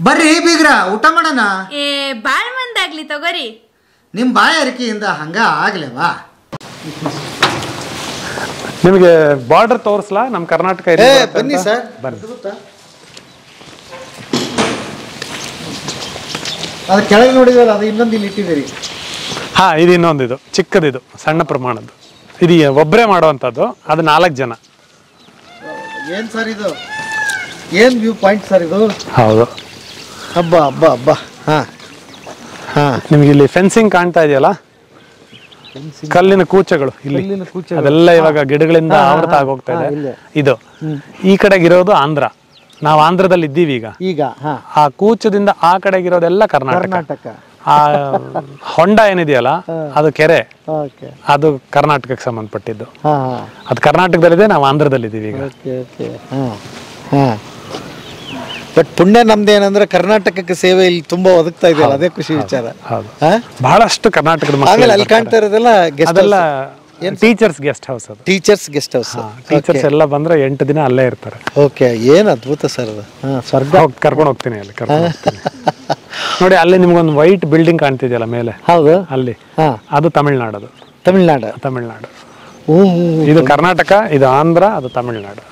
ಬರ್ರಿ ಬೀಗ್ರ ಊಟ ಮಾಡೋಣ. ಏ ಬಾಳ್ ಮಂದಾಗ್ಲಿ ತಗೋರಿ. ನಿಮ್ಮ ಬಾಯ ಅರಿಕೆಯಿಂದ ಹಂಗ ಆಗ್ಲೇವಾ? ನಿಮಗೆ ಬಾರ್ಡರ್ ತೋರಿಸ್ಲಾ? ನಮ್ಮ ಕರ್ನಾಟಕ ಬನ್ನಿ ಸರ್. ಅದು ಕೆಳಗೆ ನೋಡಿದ್ರಲ್ಲ, ಅದು ಇನ್ನೊಂದು ಇಲ್ಲಿ ಇಟ್ಟಿದ್ದೀರಿ. ಹಾ, ಇದು ಇನ್ನೊಂದು, ಇದು ಚಿಕ್ಕದಿದು, ಸಣ್ಣ ಪ್ರಮಾಣದ್ದು. ಇದು ಒಬ್ಬರೇ ಮಾಡುವಂಥದ್ದು, ಅದು 4 ಜನ. ಏನು ಸರ್ ಇದು? ಏನು ವ್ಯೂ ಪಾಯಿಂಟ್ ಸರ್ ಇದು? ಹೌದು. ಹಬ್ಬ ಹಬ್ಬ ಹಬ್ಬ. ಹಾಂ ಹಾಂ, ನಿಮಗೆ ಇಲ್ಲಿ ಫೆನ್ಸಿಂಗ್ ಕಾಣ್ತಾ ಇದೆಯಲ್ಲ, ಕಲ್ಲಿನ ಕೂಚಗಳು ಇಲ್ಲಿ, ಅದೆಲ್ಲ ಇವಾಗ ಗಿಡಗಳಿಂದ ಆವೃತ ಆಗೋಗ್ತಾ ಇದೆ. ಇದು ಈ ಕಡೆಗಿರೋದು ಆಂಧ್ರ. ನಾವು ಆಂಧ್ರದಲ್ಲಿ ಇದ್ದೀವಿ ಈಗ. ಆ ಕೂಚದಿಂದ ಆ ಕಡೆಗಿರೋದೆಲ್ಲ ಕರ್ನಾಟಕ. ಆ ಹೊಂಡ ಏನಿದೆಯಲ್ಲ, ಅದು ಕೆರೆ, ಅದು ಕರ್ನಾಟಕಕ್ಕೆ ಸಂಬಂಧಪಟ್ಟಿದ್ದು. ಅದು ಕರ್ನಾಟಕದಲ್ಲಿದೆ, ನಾವು ಆಂಧ್ರದಲ್ಲಿ ಇದ್ದೀವಿ ಈಗ. ಬಟ್ ಪುಣ್ಯ ನಮ್ದೇನಂದ್ರೆ ಕರ್ನಾಟಕಕ್ಕೆ ಸೇವೆ ಇಲ್ಲಿ ತುಂಬಾ ಒದಗ್ತಾ ಇದೆಯಲ್ಲ, ಅದೇ ಖುಷಿ ವಿಚಾರ. ಹೌದು, ಬಹಳಷ್ಟು ಕರ್ನಾಟಕದ ಮಕ್ಕಳು. ಅಲ್ಲಿ ಕಾಣ್ತಾ ಇರೋದೆಲ್ಲ ಟೀಚರ್ಸ್ ಗೆಸ್ಟ್ ಹೌಸ್. ಅದು ಟೀಚರ್ಸ್ ಗೆಸ್ಟ್ ಹೌಸ್. ಟೀಚರ್ಸ್ ಎಲ್ಲ ಬಂದ್ರೆ 8 ದಿನ ಅಲ್ಲೇ ಇರ್ತಾರೆ. ಓಕೆ, ಏನ್ ಅದ್ಭುತ ಸರ್ ಅದು. ಸ್ವರ್ಗ. ಕರ್ಕೊಂಡು ಹೋಗ್ತೀನಿ ಅಲ್ಲಿ, ನೋಡಿ. ಅಲ್ಲಿ ನಿಮ್ಗೊಂದು ವೈಟ್ ಬಿಲ್ಡಿಂಗ್ ಕಾಣ್ತಿದೆಯಲ್ಲ ಮೇಲೆ, ಹೌದು, ಅಲ್ಲಿ ಅದು ತಮಿಳ್ನಾಡು. ತಮಿಳ್ನಾಡು. ಇದು ಕರ್ನಾಟಕ, ಇದು ಆಂಧ್ರ, ಅದು ತಮಿಳ್ನಾಡು.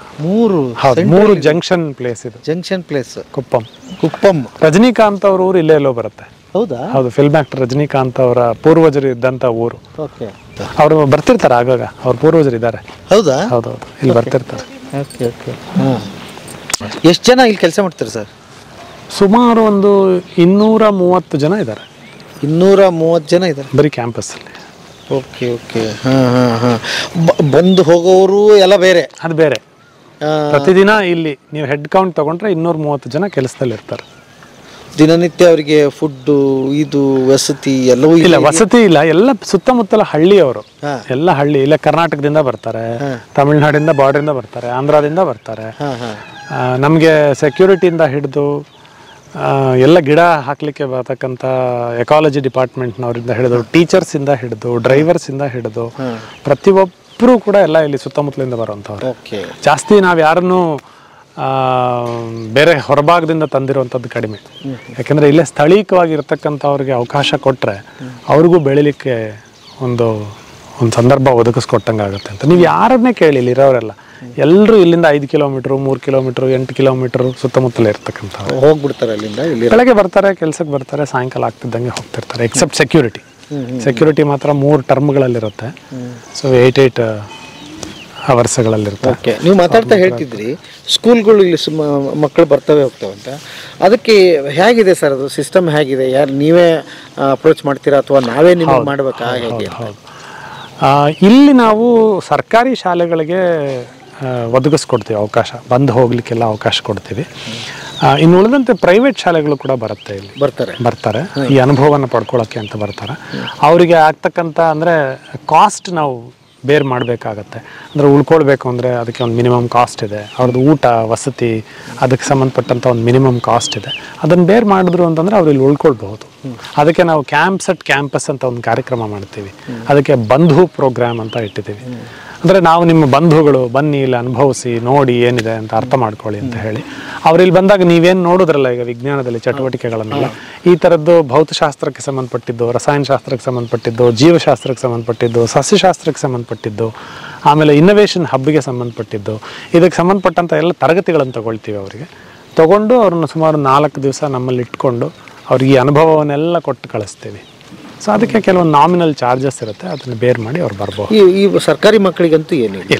ಮೂರು ಜಂಕ್ಷನ್ ಪ್ಲೇಸ್. ಇದು ಜಂಕ್ಷನ್ ಪ್ಲೇಸ್ ಕುಪ್ಪಂ. ರಜನಿಕಾಂತ್ ಅವ್ರ ಊರು ಇಲ್ಲೇ ಎಲ್ಲೋ ಬರುತ್ತೆ. ಹೌದಾ? ಹೌದು, ಫಿಲ್ಮ್ ಆಕ್ಟರ್ ರಜನಿಕಾಂತ್ ಅವರ ಪೂರ್ವಜರು ಇದ್ದಂತ ಊರು. ಅವರು ಬರ್ತಿರ್ತಾರೆ ಆಗಾಗ, ಅವ್ರ ಪೂರ್ವಜರು ಇದ್ದಾರೆ. ಹೌದಾ? ಹೌದೌದು, ಇಲ್ಲಿ ಬರ್ತಿರ್ತಾರೆ. ಎಷ್ಟು ಜನ ಇಲ್ಲಿ ಕೆಲಸ ಮಾಡ್ತಾರೆ ಸರ್? ಸುಮಾರು ಒಂದು 230 ಜನ ಇದ್ದಾರೆ. 230 ಜನ ಇದ್ದಾರೆ ಬರೀ ಕ್ಯಾಂಪಸ್ ಅಲ್ಲಿ. Okay okay. ಬಂದು ಹೋಗೋರು ಎಲ್ಲ ಬೇರೆ? ಅದು ಬೇರೆ. ಪ್ರತಿದಿನ ಇಲ್ಲಿ ನೀವು ಹೆಡ್ ಕೌಂಟ್ ತಗೊಂಡ್ರೆ 230 ಜನ ಕೆಲಸದಲ್ಲಿ ಇರ್ತಾರೆ. ದಿನನಿತ್ಯ ಅವರಿಗೆ ಫುಡ್, ಇದು ವಸತಿ ಎಲ್ಲವೂ ಇಲ್ಲ? ವಸತಿ ಇಲ್ಲ, ಎಲ್ಲ ಸುತ್ತಮುತ್ತಲ ಹಳ್ಳಿಯವರು, ಎಲ್ಲ ಹಳ್ಳಿ. ಇಲ್ಲ ಕರ್ನಾಟಕದಿಂದ ಬರ್ತಾರೆ, ತಮಿಳ್ನಾಡಿಂದ ಬಾರ್ಡರಿಂದ ಬರ್ತಾರೆ, ಆಂಧ್ರದಿಂದ ಬರ್ತಾರೆ. ನಮಗೆ ಸೆಕ್ಯೂರಿಟಿಯಿಂದ ಹಿಡಿದು ಎಲ್ಲ ಗಿಡ ಹಾಕ್ಲಿಕ್ಕೆ ಬರ್ತಕ್ಕಂಥ ಎಕಾಲಜಿ ಡಿಪಾರ್ಟ್ಮೆಂಟ್ನವರಿಂದ ಹಿಡಿದು, ಟೀಚರ್ಸ್ ಇಂದ ಹಿಡಿದು, ಡ್ರೈವರ್ಸ್ ಇಂದ ಹಿಡಿದು ಪ್ರತಿಯೊಬ್ಬರು ಕೂಡ ಎಲ್ಲ ಇಲ್ಲಿ ಸುತ್ತಮುತ್ತಲಿಂದ ಬರುವಂಥವ್ರು. ಜಾಸ್ತಿ ನಾವು ಯಾರನ್ನು ಬೇರೆ ಹೊರಭಾಗದಿಂದ ತಂದಿರುವಂಥದ್ದು ಕಡಿಮೆ. ಯಾಕೆಂದರೆ ಇಲ್ಲೇ ಸ್ಥಳೀಯವಾಗಿರ್ತಕ್ಕಂಥವ್ರಿಗೆ ಅವಕಾಶ ಕೊಟ್ಟರೆ ಅವ್ರಿಗೂ ಬೆಳಿಲಿಕ್ಕೆ ಒಂದು ಸಂದರ್ಭ ಒದಗಿಸ್ಕೊಟ್ಟಂಗೆ ಆಗುತ್ತೆ ಅಂತ. ನೀವು ಯಾರನ್ನೇ ಕೇಳಿ, ಇಲ್ಲಿ ಇರೋರೆಲ್ಲ ಎಲ್ಲರೂ ಇಲ್ಲಿಂದ 5 ಕಿಲೋಮೀಟ್ರು, 3 ಕಿಲೋಮೀಟ್ರು, 8 ಕಿಲೋಮೀಟ್ರು ಸುತ್ತಮುತ್ತಲೇ ಇರ್ತಕ್ಕಂಥವ್ರು ಹೋಗ್ಬಿಡ್ತಾರೆ. ಅಲ್ಲಿಂದ ಇಲ್ಲಿ ಬೆಳಗ್ಗೆ ಬರ್ತಾರೆ, ಕೆಲಸಕ್ಕೆ ಬರ್ತಾರೆ, ಸಾಯಂಕಾಲ ಆಗ್ತಿದ್ದಂಗೆ ಹೋಗ್ತಿರ್ತಾರೆ. ಎಕ್ಸೆಪ್ಟ್ ಸೆಕ್ಯೂರಿಟಿ ಮಾತ್ರ 3 ಟರ್ಮ್ಗಳಲ್ಲಿರುತ್ತೆ. ಸೊ 8 ಅವರ್ಸ್ಗಳಲ್ಲಿರುತ್ತೆ. ಓಕೆ, ನೀವು ಮಾತಾಡ್ತಾ ಹೇಳ್ತಿದ್ರಿ ಸ್ಕೂಲ್ಗಳು ಇಲ್ಲಿ ಮಕ್ಕಳು ಬರ್ತವೆ ಹೋಗ್ತವೆ ಅಂತ. ಅದಕ್ಕೆ ಹೇಗಿದೆ ಸರ್ ಅದು ಸಿಸ್ಟಮ್ ಹೇಗಿದೆ? ಯಾರು ನೀವೇ ಅಪ್ರೋಚ್ ಮಾಡ್ತೀರಾ ಅಥವಾ ನಾವೇ ನಿಮಗೆ ಮಾಡಬೇಕಾ? ಹೇಗೆ? ಹೌದು, ಇಲ್ಲಿ ನಾವು ಸರ್ಕಾರಿ ಶಾಲೆಗಳಿಗೆ ಒದಗಿಸ್ಕೊಡ್ತೀವಿ ಅವಕಾಶ, ಬಂದು ಹೋಗ್ಲಿಕ್ಕೆಲ್ಲ ಅವಕಾಶ ಕೊಡ್ತೀವಿ. ಇನ್ನು ಉಳಿದಂತೆ ಪ್ರೈವೇಟ್ ಶಾಲೆಗಳು ಕೂಡ ಬರುತ್ತೆ, ಇಲ್ಲಿ ಬರ್ತಾರೆ ಈ ಅನುಭವವನ್ನು ಪಡ್ಕೊಳ್ಳೋಕ್ಕೆ ಅಂತ ಬರ್ತಾರೆ. ಅವರಿಗೆ ಆಗ್ತಕ್ಕಂಥ ಅಂದರೆ ಕಾಸ್ಟ್ ನಾವು ಬೇರ್ ಮಾಡಬೇಕಾಗತ್ತೆ. ಅಂದರೆ ಉಳ್ಕೊಳ್ಬೇಕು ಅಂದರೆ ಅದಕ್ಕೆ ಒಂದು ಮಿನಿಮಮ್ ಕಾಸ್ಟ್ ಇದೆ. ಅವ್ರದ್ದು ಊಟ, ವಸತಿ, ಅದಕ್ಕೆ ಸಂಬಂಧಪಟ್ಟಂಥ ಒಂದು ಮಿನಿಮಮ್ ಕಾಸ್ಟ್ ಇದೆ. ಅದನ್ನು ಬೇರ್ ಮಾಡಿದ್ರು ಅಂತಂದರೆ ಅವ್ರು ಇಲ್ಲಿ ಉಳ್ಕೊಳ್ಬಹುದು. ಅದಕ್ಕೆ ನಾವು ಕ್ಯಾಂಪ್ಸ್ ಅಟ್ ಕ್ಯಾಂಪಸ್ ಅಂತ ಒಂದು ಕಾರ್ಯಕ್ರಮ ಮಾಡ್ತೀವಿ. ಅದಕ್ಕೆ ಬಂಧು ಪ್ರೋಗ್ರಾಮ್ ಅಂತ ಇಟ್ಟಿದ್ದೀವಿ. ಅಂದರೆ ನಾವು ನಿಮ್ಮ ಬಂಧುಗಳು ಬನ್ನಿ, ಇಲ್ಲಿ ಅನುಭವಿಸಿ, ನೋಡಿ ಏನಿದೆ ಅಂತ ಅರ್ಥ ಮಾಡ್ಕೊಳ್ಳಿ ಅಂತ ಹೇಳಿ. ಅವ್ರಿಲ್ಲಿ ಬಂದಾಗ ನೀವೇನು ನೋಡಿದ್ರಲ್ಲ ಈಗ ವಿಜ್ಞಾನದಲ್ಲಿ ಚಟುವಟಿಕೆಗಳನ್ನೆಲ್ಲ, ಈ ಥರದ್ದು ಭೌತಶಾಸ್ತ್ರಕ್ಕೆ ಸಂಬಂಧಪಟ್ಟಿದ್ದು, ರಸಾಯನಶಾಸ್ತ್ರಕ್ಕೆ ಸಂಬಂಧಪಟ್ಟಿದ್ದು, ಜೀವಶಾಸ್ತ್ರಕ್ಕೆ ಸಂಬಂಧಪಟ್ಟಿದ್ದು, ಸಸ್ಯಶಾಸ್ತ್ರಕ್ಕೆ ಸಂಬಂಧಪಟ್ಟಿದ್ದು, ಆಮೇಲೆ ಇನ್ನೋವೇಷನ್ ಹಬ್ಗೆ ಸಂಬಂಧಪಟ್ಟಿದ್ದು, ಇದಕ್ಕೆ ಸಂಬಂಧಪಟ್ಟಂಥ ಎಲ್ಲ ತರಗತಿಗಳನ್ನು ತಗೊಳ್ತೀವಿ. ಅವರಿಗೆ ತಗೊಂಡು ಅವ್ರನ್ನ ಸುಮಾರು 4 ದಿವಸ ನಮ್ಮಲ್ಲಿ ಇಟ್ಕೊಂಡು ಅವ್ರಿಗೆ ಈ ಅನುಭವವನ್ನೆಲ್ಲ ಕೊಟ್ಟು ಕಳಿಸ್ತೀವಿ. ಸೊ ಅದಕ್ಕೆ ಕೆಲವೊಂದು ನಾಮಿನಲ್ ಚಾರ್ಜಸ್ ಇರುತ್ತೆ, ಅದನ್ನು ಬೇರ್ ಮಾಡಿ ಅವ್ರು ಬರ್ಬೋದು. ಈ ಸರ್ಕಾರಿ ಮಕ್ಕಳಿಗಂತೂ ಏನಿಲ್ಲ.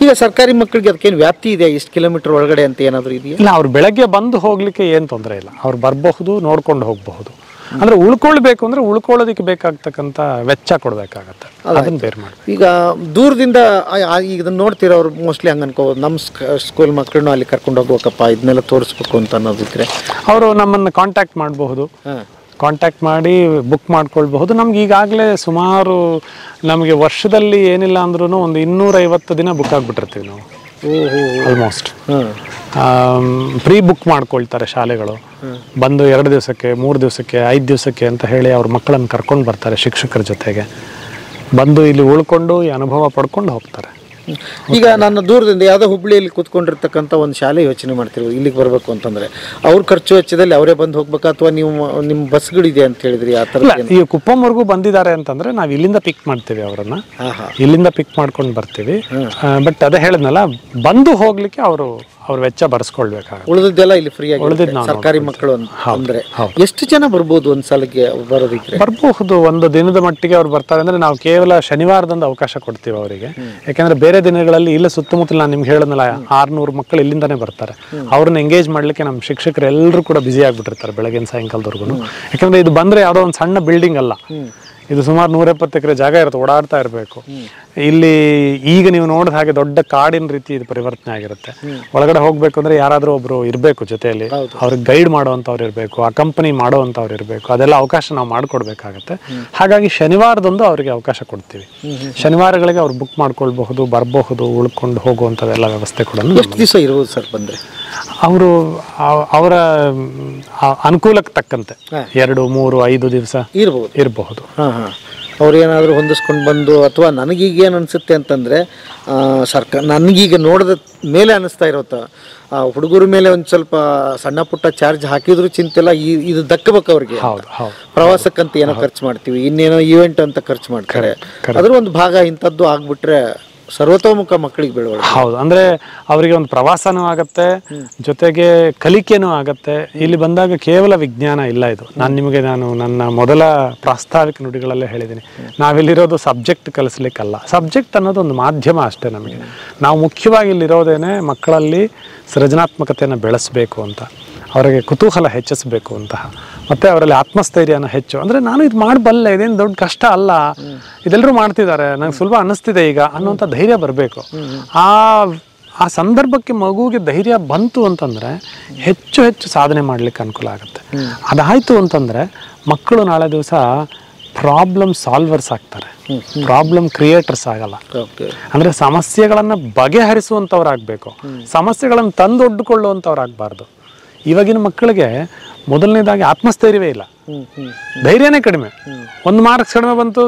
ಈಗ ಸರ್ಕಾರಿ ಮಕ್ಕಳಿಗೆ ಅದಕ್ಕೇನು ವ್ಯಾಪ್ತಿ ಇದೆ, ಎಷ್ಟು ಕಿಲೋಮೀಟರ್ ಒಳಗಡೆ ಅಂತ ಏನಾದರೂ ಇದೆಯಾ? ಇಲ್ಲ, ಅವ್ರು ಬೆಳಗ್ಗೆ ಬಂದು ಹೋಗ್ಲಿಕ್ಕೆ ಏನು ತೊಂದರೆ ಇಲ್ಲ. ಅವ್ರು ಬರಬಹುದು, ನೋಡ್ಕೊಂಡು ಹೋಗಬಹುದು. ಅಂದರೆ ಉಳ್ಕೊಳ್ಬೇಕು ಅಂದರೆ ಉಳ್ಕೊಳ್ಳೋದಕ್ಕೆ ಬೇಕಾಗ್ತಕ್ಕಂಥ ವೆಚ್ಚ ಕೊಡಬೇಕಾಗತ್ತೆ, ಅದನ್ನು ಬೇರೆ ಮಾಡಿ. ಈಗ ದೂರದಿಂದ ಈಗ ಇದನ್ನು ನೋಡ್ತೀರ ಅವ್ರು ಮೋಸ್ಟ್ಲಿ ಹಂಗೆ ಅನ್ಕೋ, ನಮ್ಮ ಸ್ಕೂಲ್ ಮಕ್ಕಳನ್ನು ಅಲ್ಲಿ ಕರ್ಕೊಂಡು ಹೋಗ್ಬೇಕಪ್ಪ, ಇದನ್ನೆಲ್ಲ ತೋರಿಸ್ಬೇಕು ಅಂತ ಅನ್ನೋದಿದ್ರೆ ಅವರು ನಮ್ಮನ್ನು ಕಾಂಟ್ಯಾಕ್ಟ್ ಮಾಡಬಹುದು. ಕಾಂಟ್ಯಾಕ್ಟ್ ಮಾಡಿ ಬುಕ್ ಮಾಡ್ಕೊಳ್ಬಹುದು. ನಮ್ಗೆ ಈಗಾಗಲೇ ಸುಮಾರು ನಮಗೆ ವರ್ಷದಲ್ಲಿ ಏನಿಲ್ಲ ಅಂದ್ರೂ ಒಂದು 250 ದಿನ ಬುಕ್ ಆಗಿಬಿಟ್ಟಿರ್ತೀವಿ ನಾವು ಆಲ್ಮೋಸ್ಟ್. ಪ್ರೀ ಬುಕ್ ಮಾಡ್ಕೊಳ್ತಾರೆ ಶಾಲೆಗಳು. ಬಂದು 2 ದಿವಸಕ್ಕೆ, 3 ದಿವಸಕ್ಕೆ, 5 ದಿವಸಕ್ಕೆ ಅಂತ ಹೇಳಿ ಅವ್ರ ಮಕ್ಕಳನ್ನು ಕರ್ಕೊಂಡು ಬರ್ತಾರೆ ಶಿಕ್ಷಕರ ಜೊತೆಗೆ. ಬಂದು ಇಲ್ಲಿ ಉಳ್ಕೊಂಡು ಈ ಅನುಭವ ಪಡ್ಕೊಂಡು ಹೋಗ್ತಾರೆ. ಈಗ ನನ್ನ ದೂರದಿಂದ ಯಾವುದೋ ಹುಬ್ಳಿಯಲ್ಲಿ ಕೂತ್ಕೊಂಡಿರ್ತಕ್ಕಂಥ ಒಂದು ಶಾಲೆ ಯೋಚನೆ ಮಾಡ್ತಿರ್ಬೋದು ಇಲ್ಲಿಗೆ ಬರಬೇಕು ಅಂತಂದ್ರೆ ಅವ್ರ ಖರ್ಚು ವೆಚ್ಚದಲ್ಲಿ ಅವರೇ ಬಂದು ಹೋಗ್ಬೇಕಾ ಅಥವಾ ನೀವು ನಿಮ್ಮ ಬಸ್ಗಳಿದೆ ಅಂತ ಹೇಳಿದ್ರಿ ಆ ಥರ? ಈಗ ಕುಪ್ಪಂವರೆಗೂ ಬಂದಿದ್ದಾರೆ ಅಂತಂದ್ರೆ ನಾವು ಇಲ್ಲಿಂದ ಪಿಕ್ ಮಾಡ್ತೀವಿ ಅವರನ್ನ, ಇಲ್ಲಿಂದ ಪಿಕ್ ಮಾಡ್ಕೊಂಡು ಬರ್ತೀವಿ. ಬಟ್ ಅದೇ ಹೇಳಿದ್ನಲ್ಲ, ಬಂದು ಹೋಗ್ಲಿಕ್ಕೆ ಅವ್ರ ವೆಚ್ಚ ಬರ್ಸ್ಕೊಳ್ಬೇಕಾಗುತ್ತೆ. ಉಳಿದಿದ್ದೆಲ್ಲ ಇಲ್ಲಿ ಫ್ರೀ ಆಗಿ ಸರ್ಕಾರಿ ಮಕ್ಕಳು ಅಂದ್ರೆ ಎಷ್ಟು ಜನ ಬರ್ಬೋದು ಒಂದ್ ಸಲಕ್ಕೆ ಬರೋದಕ್ಕೆ? ಬರಬಹುದು, ಒಂದು ದಿನದ ಮಟ್ಟಿಗೆ ಅವ್ರು ಬರ್ತಾರೆ ಅಂದ್ರೆ ನಾವು ಕೇವಲ ಶನಿವಾರದಂದು ಅವಕಾಶ ಕೊಡ್ತೀವಿ ಅವರಿಗೆ. ಯಾಕಂದ್ರೆ ಬೇರೆ ದಿನಗಳಲ್ಲಿ ಇಲ್ಲ ಸುತ್ತಮುತ್ತಲ ನಾನು ನಿಮ್ಗೆ ಹೇಳಿದ್ನಲ್ಲ 600 ಮಕ್ಕಳು ಇಲ್ಲಿಂದಾನೇ ಬರ್ತಾರೆ. ಅವ್ರನ್ನ ಎಂಗೇಜ್ ಮಾಡ್ಲಿಕ್ಕೆ ನಮ್ಮ ಶಿಕ್ಷಕರು ಎಲ್ಲರೂ ಕೂಡ ಬ್ಯುಸಿ ಆಗ್ಬಿಟ್ಟಿರ್ತಾರೆ ಬೆಳಗಿನ ಸಾಯಂಕಾಲದವರೆಗೂ. ಯಾಕಂದ್ರೆ ಇದು ಬಂದ್ರೆ ಯಾವುದೋ ಒಂದು ಸಣ್ಣ ಬಿಲ್ಡಿಂಗ್ ಅಲ್ಲ, ಇದು ಸುಮಾರು 170 ಎಕರೆ ಜಾಗ ಇರುತ್ತೆ, ಓಡಾಡ್ತಾ ಇರಬೇಕು. ಇಲ್ಲಿ ಈಗ ನೀವು ನೋಡಿದ ಹಾಗೆ ದೊಡ್ಡ ಕಾಡಿನ ರೀತಿ ಇದು ಪರಿವರ್ತನೆ ಆಗಿರುತ್ತೆ. ಒಳಗಡೆ ಹೋಗ್ಬೇಕು ಅಂದ್ರೆ ಯಾರಾದ್ರೂ ಒಬ್ರು ಇರ್ಬೇಕು ಜೊತೆಯಲ್ಲಿ, ಅವ್ರಿಗೆ ಗೈಡ್ ಮಾಡುವಂತವ್ರು ಇರಬೇಕು, ಅಕಂಪನಿ ಮಾಡುವಂತವ್ರು ಇರಬೇಕು. ಅದೆಲ್ಲ ಅವಕಾಶ ನಾವು ಮಾಡ್ಕೊಡ್ಬೇಕಾಗತ್ತೆ. ಹಾಗಾಗಿ ಶನಿವಾರದೊಂದು ಅವರಿಗೆ ಅವಕಾಶ ಕೊಡ್ತೀವಿ. ಶನಿವಾರಗಳಿಗೆ ಅವ್ರು ಬುಕ್ ಮಾಡ್ಕೊಳ್ಬಹುದು, ಬರಬಹುದು, ಉಳ್ಕೊಂಡು ಹೋಗುವಂಥದ್ದೆಲ್ಲ ವ್ಯವಸ್ಥೆ ಕೂಡ. ಎಷ್ಟು ದಿವಸ ಇರ್ಬೋದು ಸರ್ ಬಂದ್ರೆ? ಅವರು ಅವರ ಅನುಕೂಲಕ್ಕೆ ತಕ್ಕಂತೆ 2, 3, 5 ದಿವಸ ಇರಬಹುದು. ಅವ್ರು ಏನಾದರೂ ಹೊಂದಿಸ್ಕೊಂಡು ಬಂದು, ಅಥವಾ ನನಗೀಗೇನು ಅನಿಸುತ್ತೆ ಅಂತಂದರೆ ನನಗೀಗ ನೋಡಿದ ಮೇಲೆ ಅನ್ನಿಸ್ತಾ ಇರೋತ್ತ ಹುಡುಗರ ಮೇಲೆ ಒಂದು ಸ್ವಲ್ಪ ಸಣ್ಣ ಪುಟ್ಟ ಚಾರ್ಜ್ ಹಾಕಿದ್ರು ಚಿಂತೆಲ್ಲ, ಇದು ದಕ್ಕಬೇಕು ಅವ್ರಿಗೆ. ಪ್ರವಾಸಕ್ಕಂತ ಏನೋ ಖರ್ಚು ಮಾಡ್ತೀವಿ, ಇನ್ನೇನೋ ಈವೆಂಟ್ ಅಂತ ಖರ್ಚು ಮಾಡ್ತಾರೆ, ಅದ್ರ ಒಂದು ಭಾಗ ಇಂಥದ್ದು ಆಗ್ಬಿಟ್ರೆ ಸರ್ವತೋಮುಖ ಮಕ್ಕಳಿಗೆ ಬೆಳವಣಿಗೆ. ಹೌದು, ಅಂದ್ರೆ ಅವರಿಗೆ ಒಂದು ಪ್ರವಾಸನೂ ಆಗತ್ತೆ, ಜೊತೆಗೆ ಕಲಿಕೆನೂ ಆಗತ್ತೆ. ಇಲ್ಲಿ ಬಂದಾಗ ಕೇವಲ ವಿಜ್ಞಾನ ಇಲ್ಲ ಇದು. ನಾನು ನನ್ನ ಮೊದಲ ಪ್ರಾಸ್ತಾವಿಕ ನುಡಿಗಳಲ್ಲೇ ಹೇಳಿದ್ದೀನಿ, ನಾವಿಲ್ಲಿರೋದು ಸಬ್ಜೆಕ್ಟ್ ಕಲಿಸ್ಲಿಕ್ಕಲ್ಲ. ಸಬ್ಜೆಕ್ಟ್ ಅನ್ನೋದು ಒಂದು ಮಾಧ್ಯಮ ಅಷ್ಟೇ ನಮಗೆ. ನಾವು ಮುಖ್ಯವಾಗಿ ಇಲ್ಲಿರೋದೇನೆ ಮಕ್ಕಳಲ್ಲಿ ಸೃಜನಾತ್ಮಕತೆಯನ್ನು ಬೆಳೆಸಬೇಕು ಅಂತ, ಅವರಿಗೆ ಕುತೂಹಲ ಹೆಚ್ಚಿಸಬೇಕು ಅಂತ, ಮತ್ತೆ ಅವರಲ್ಲಿ ಆತ್ಮಸ್ಥೈರ್ಯನ ಹೆಚ್ಚು. ಅಂದ್ರೆ ನಾನು ಇದು ಮಾಡಬಲ್ಲೆ, ಇದೇನು ದೊಡ್ಡ ಕಷ್ಟ ಅಲ್ಲ, ಇದೆಲ್ಲರೂ ಮಾಡ್ತಿದ್ದಾರೆ, ನಂಗೆ ಸುಲಭ ಅನ್ನಿಸ್ತಿದೆ ಈಗ ಅನ್ನುವಂಥ ಧೈರ್ಯ ಬರಬೇಕು. ಆ ಸಂದರ್ಭಕ್ಕೆ ಮಗುವಿಗೆ ಧೈರ್ಯ ಬಂತು ಅಂತಂದ್ರೆ ಹೆಚ್ಚು ಹೆಚ್ಚು ಸಾಧನೆ ಮಾಡ್ಲಿಕ್ಕೆ ಅನುಕೂಲ ಆಗುತ್ತೆ. ಅದಾಯ್ತು ಅಂತಂದ್ರೆ ಮಕ್ಕಳು ನಾಳೆ ದಿವಸ ಪ್ರಾಬ್ಲಮ್ ಸಾಲ್ವರ್ಸ್ ಆಗ್ತಾರೆ, ಪ್ರಾಬ್ಲಮ್ ಕ್ರಿಯೇಟರ್ಸ್ ಆಗಲ್ಲ. ಅಂದ್ರೆ ಸಮಸ್ಯೆಗಳನ್ನ ಬಗೆಹರಿಸುವಂಥವ್ರಾಗಬೇಕು, ಸಮಸ್ಯೆಗಳನ್ನು ತಂದೊಡ್ಡುಕೊಳ್ಳುವಂಥವ್ರಾಗಬಾರ್ದು. ಇವಾಗಿನ ಮಕ್ಕಳಿಗೆ ಮೊದಲನೇದಾಗಿ ಆತ್ಮಸ್ಥೈರ್ಯವೇ ಇಲ್ಲ, ಧೈರ್ಯನೇ ಕಡಿಮೆ. 1 ಮಾರ್ಕ್ಸ್ ಕಡಿಮೆ ಬಂತು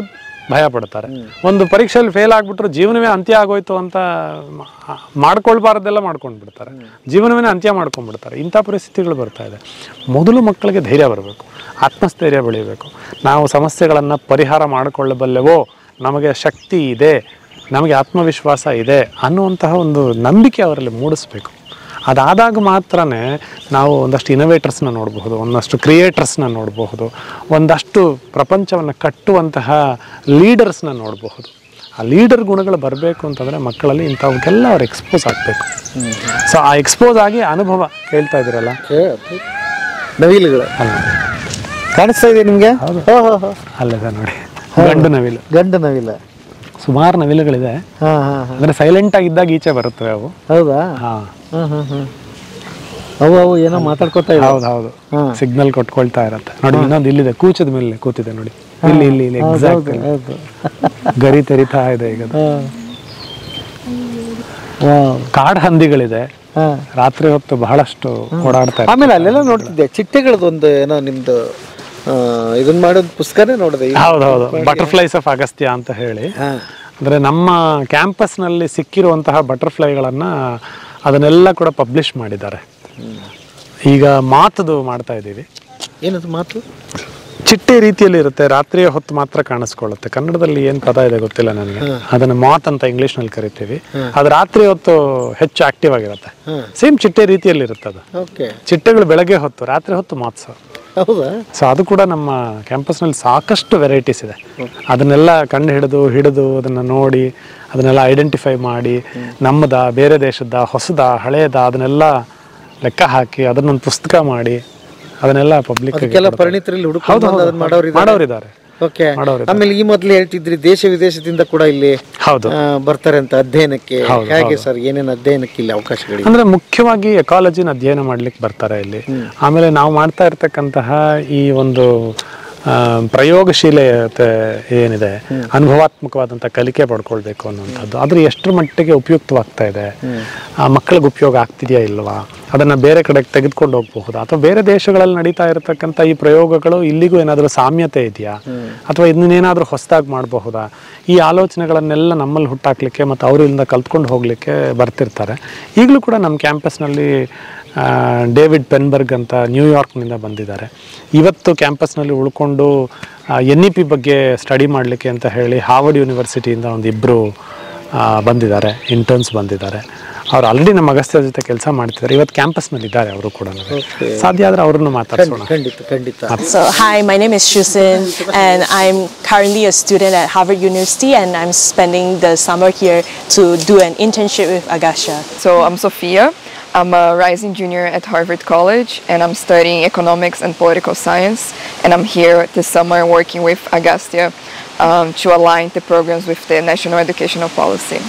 ಭಯ ಪಡ್ತಾರೆ, ಒಂದು ಪರೀಕ್ಷೆಯಲ್ಲಿ ಫೇಲ್ ಆಗ್ಬಿಟ್ರು ಜೀವನವೇ ಅಂತ್ಯ ಆಗೋಯ್ತು ಅಂತ ಮಾಡ್ಕೊಳ್ಬಾರ್ದೆಲ್ಲ ಮಾಡ್ಕೊಂಡ್ಬಿಡ್ತಾರೆ, ಜೀವನವೇ ಅಂತ್ಯ ಮಾಡ್ಕೊಂಡ್ಬಿಡ್ತಾರೆ. ಇಂಥ ಪರಿಸ್ಥಿತಿಗಳು ಬರ್ತಾ ಇದೆ. ಮೊದಲು ಮಕ್ಕಳಿಗೆ ಧೈರ್ಯ ಬರಬೇಕು, ಆತ್ಮಸ್ಥೈರ್ಯ ಬೆಳೀಬೇಕು. ನಾವು ಸಮಸ್ಯೆಗಳನ್ನು ಪರಿಹಾರ ಮಾಡಿಕೊಳ್ಳಬಲ್ಲೆವೋ, ನಮಗೆ ಶಕ್ತಿ ಇದೆ, ನಮಗೆ ಆತ್ಮವಿಶ್ವಾಸ ಇದೆ ಅನ್ನುವಂತಹ ಒಂದು ನಂಬಿಕೆ ಅವರಲ್ಲಿ ಮೂಡಿಸ್ಬೇಕು. ಅದಾದಾಗ ಮಾತ್ರನೇ ನಾವು ಒಂದಷ್ಟು ಇನೋವೇಟರ್ಸ್ನ ನೋಡಬಹುದು, ಒಂದಷ್ಟು ಕ್ರಿಯೇಟರ್ಸ್ನ ನೋಡಬಹುದು, ಒಂದಷ್ಟು ಪ್ರಪಂಚವನ್ನು ಕಟ್ಟುವಂತಹ ಲೀಡರ್ಸ್ನ ನೋಡಬಹುದು. ಆ ಲೀಡರ್ ಗುಣಗಳು ಬರಬೇಕು ಅಂತಂದರೆ ಮಕ್ಕಳಲ್ಲಿ ಇಂಥವಕ್ಕೆಲ್ಲ ಅವ್ರು ಎಕ್ಸ್ಪೋಸ್ ಆಗಬೇಕು. ಸೊ ಆ ಎಕ್ಸ್ಪೋಸ್ ಆಗಿ ಅನುಭವ ಕೇಳ್ತಾ ಇದ್ದೀರಲ್ಲ, ನವಿಲುಗಳು ಕಾಣಿಸ್ತಾ ಇದೆ ನಿಮಗೆ? ಅಲ್ಲೇ ಸರ್ ನೋಡಿ, ಗಂಡು ನವಿಲ ಸುಮಾರು ನವಿಲುಗಳಿದೆ. ಅಂದ್ರೆ ಸೈಲೆಂಟ್ ಆಗಿದ್ದಾಗ ಈಚೆ ಬರುತ್ತವೆ ಅವು. ಹೌದಾ? ಅವು ಏನೋ ಮಾತಾಡ್ಕೊತಾ ಇದೆ. ಹೌದು, ಸಿಗ್ನಲ್ ಕೊಟ್ಕೊಳ್ತಾ ಇರತ್ತೆ ನೋಡಿ. ಇನ್ನೊಂದು ಇಲ್ಲಿದೆ, ಕೂಚದ ಮೇಲೆ ಕೂತಿದೆ ನೋಡಿ, ಇಲ್ಲಿ ಎಕ್ಸಾಕ್ಟ್ ಗರಿ ತೆರಿತಾ ಇದೆ ಈಗ. ಕಾಡು ಹಂದಿಗಳಿದೆ, ರಾತ್ರಿ ಹೊತ್ತು ಬಹಳಷ್ಟು ಓಡಾಡ್ತಾ ಇದೆ. ಆಮೇಲೆ ಅಲ್ಲೆಲ್ಲ ನೋಡ್ತಿದ್ದೆ ಚಿಟ್ಟೆಗಳದೊಂದು ಏನೋ ನಿಮ್ದು ಇದನ್ನ ಮಾಡೋದು ಪುಸ್ತಕನೇ ನೋಡಿದೆ. ಹೌದೌದು, ಬಟರ್ಫ್ಲೈಸ್ ಆಫ್ ಅಗಸ್ತ್ಯ ಅಂತ ಹೇಳಿ. ಅಂದ್ರೆ ನಮ್ಮ ಕ್ಯಾಂಪಸ್ನಲ್ಲಿ ಸಿಕ್ಕಿರುವಂತಹ ಬಟರ್ಫ್ಲೈಗಳನ್ನ ಅದನ್ನೆಲ್ಲ ಕೂಡ ಪಬ್ಲಿಷ್ ಮಾಡಿದ್ದಾರೆ. ಈಗ ಮಾತದು ಮಾಡ್ತಾ ಇದ್ದೀವಿ. ಏನದು ಮಾತು? ಚಿಟ್ಟೆ ರೀತಿಯಲ್ಲಿ ಇರುತ್ತೆ, ರಾತ್ರಿಯ ಹೊತ್ತು ಮಾತ್ರ ಕಾಣಿಸ್ಕೊಳ್ಳುತ್ತೆ. ಕನ್ನಡದಲ್ಲಿ ಏನ್ ಪದ ಇದೆ ಗೊತ್ತಿಲ್ಲ ನನಗೆ, ಅದನ್ನ ಮಾತ್ ಅಂತ ಇಂಗ್ಲಿಷ್ ನಲ್ಲಿ ಕರಿತೀವಿ. ಅದು ರಾತ್ರಿ ಹೊತ್ತು ಹೆಚ್ಚು ಆಕ್ಟಿವ್ ಆಗಿರುತ್ತೆ. ಸೇಮ್ ಚಿಟ್ಟೆ ರೀತಿಯಲ್ಲಿ ಇರುತ್ತೆ ಅದು. ಚಿಟ್ಟೆಗಳು ಬೆಳಗ್ಗೆ ಹೊತ್ತು, ರಾತ್ರಿ ಹೊತ್ತು ಮಾತ್ಸ. ಸೊ ಅದು ಕೂಡ ನಮ್ಮ ಕ್ಯಾಂಪಸ್ ನಲ್ಲಿ ಸಾಕಷ್ಟು ವೆರೈಟೀಸ್ ಇದೆ. ಅದನ್ನೆಲ್ಲ ಕಂಡು ಹಿಡಿದು ಅದನ್ನ ನೋಡಿ ಅದನ್ನೆಲ್ಲ ಐಡೆಂಟಿಫೈ ಮಾಡಿ, ನಮ್ಮದ, ಬೇರೆ ದೇಶದ, ಹೊಸದ, ಹಳೆಯದ, ಅದನ್ನೆಲ್ಲ ಲೆಕ್ಕ ಹಾಕಿ ಅದನ್ನೊಂದು ಪುಸ್ತಕ ಮಾಡಿ ಅದನ್ನೆಲ್ಲ ಪಬ್ಲಿಕ್ ಮಾಡೋರಿದ್ದಾರೆ. ಆಮೇಲೆ ಈ ಮೊದಲು ಹೇಳ್ತಿದ್ರಿ ದೇಶ ವಿದೇಶದಿಂದ ಕೂಡ ಇಲ್ಲಿ ಬರ್ತಾರೆ ಅಂತ ಅಧ್ಯಯನಕ್ಕೆ. ಹೇಗೆ ಸರ್, ಏನೇನು ಅಧ್ಯಯನಕ್ಕೆ ಇಲ್ಲಿ ಅವಕಾಶಗಳಿವೆ? ಅಂದ್ರೆ ಮುಖ್ಯವಾಗಿ ಎಕಾಲಜಿನ ಅಧ್ಯಯನ ಮಾಡ್ಲಿಕ್ಕೆ ಬರ್ತಾರೆ ಇಲ್ಲಿ. ಆಮೇಲೆ ನಾವು ಮಾಡ್ತಾ ಇರ್ತಕ್ಕಂತಹ ಈ ಒಂದು ಪ್ರಯೋಗಶೀಲತೆ ಏನಿದೆ, ಅನುಭವಾತ್ಮಕವಾದಂಥ ಕಲಿಕೆ ಪಡ್ಕೊಳ್ಬೇಕು ಅನ್ನುವಂಥದ್ದು, ಅದ್ರ ಎಷ್ಟರ ಮಟ್ಟಿಗೆ ಉಪಯುಕ್ತವಾಗ್ತಾ ಇದೆ, ಮಕ್ಕಳಿಗೆ ಉಪಯೋಗ ಆಗ್ತಿದೆಯಾ ಇಲ್ವಾ, ಅದನ್ನು ಬೇರೆ ಕಡೆಗೆ ತೆಗೆದುಕೊಂಡು ಹೋಗಬಹುದಾ, ಅಥವಾ ಬೇರೆ ದೇಶಗಳಲ್ಲಿ ನಡೀತಾ ಇರತಕ್ಕಂಥ ಈ ಪ್ರಯೋಗಗಳು ಇಲ್ಲಿಗೂ ಏನಾದರೂ ಸಾಮ್ಯತೆ ಇದೆಯಾ, ಅಥವಾ ಇದನ್ನೇನಾದರೂ ಹೊಸದಾಗಿ ಮಾಡಬಹುದಾ, ಈ ಆಲೋಚನೆಗಳನ್ನೆಲ್ಲ ನಮ್ಮಲ್ಲಿ ಹುಟ್ಟಾಕ್ಲಿಕ್ಕೆ ಮತ್ತು ಅವರಿಂದ ಕಲ್ತ್ಕೊಂಡು ಹೋಗಲಿಕ್ಕೆ ಬರ್ತಿರ್ತಾರೆ. ಈಗಲೂ ಕೂಡ ನಮ್ಮ ಕ್ಯಾಂಪಸ್ನಲ್ಲಿ ಡೇವಿಡ್ ಪೆನ್ಬರ್ಗ್ ಅಂತ ನ್ಯೂಯಾರ್ಕ್ನಿಂದ ಬಂದಿದ್ದಾರೆ. ಇವತ್ತು ಕ್ಯಾಂಪಸ್ನಲ್ಲಿ ಉಳ್ಕೊಂಡು NEP ಬಗ್ಗೆ ಸ್ಟಡಿ ಮಾಡಲಿಕ್ಕೆ ಅಂತ ಹೇಳಿ ಹಾರ್ವರ್ಡ್ ಯೂನಿವರ್ಸಿಟಿಯಿಂದ ಒಂದಿಬ್ಬರು ಬಂದಿದ್ದಾರೆ, ಇಂಟರ್ನ್ಸ್ ಬಂದಿದ್ದಾರೆ. ಅವ್ರು ಆಲ್ರೆಡಿ ನಮ್ಮ ಅಗಸ್ತ್ಯ ಜೊತೆ ಕೆಲಸ ಮಾಡ್ತಿದ್ದಾರೆ, ಇವತ್ತು ಕ್ಯಾಂಪಸ್ನಲ್ಲಿ ಇದ್ದಾರೆ ಅವರು ಕೂಡ. ಸಾಧ್ಯ ಆದರೆ ಅವ್ರನ್ನು ಮಾತಾಡ್ಸೋಣ. So hi, my name is Shusin and I'm currently a student at Harvard University and I'm spending the summer here to do an internship with Agastya. So I'm Sophia. I'm a rising junior at Harvard College and I'm studying economics and political science, and I'm here this summer working with Agastya to align the programs with the national educational policy.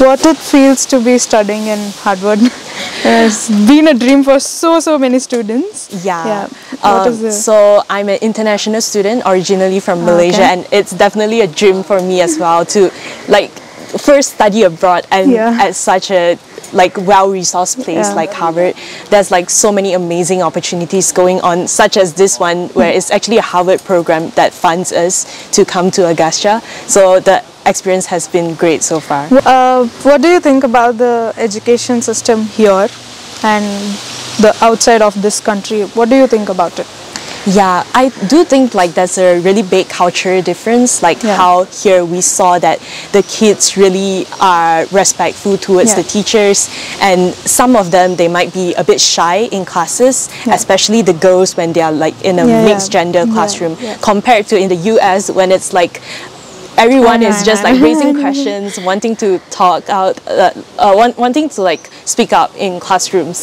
What it feels to be studying in Harvard has been a dream for so many students. So I'm an international student originally from Malaysia, and it's definitely a dream for me as well to first study abroad and at such a well-resourced place like Harvard. There's so many amazing opportunities going on, such as this one where it's actually a Harvard program that funds us to come to Agastya. So the experience has been great so far. What do you think about the education system here and the outside of this country? What do you think about it? Yeah, I do think there's a really big cultural difference, how here we saw that the kids really are respectful towards the teachers, and some of them, they might be a bit shy in classes, especially the girls when they are in a mixed gender classroom, compared to in the US when it's everyone is just raising questions, wanting to talk out, wanting to speak up in classrooms.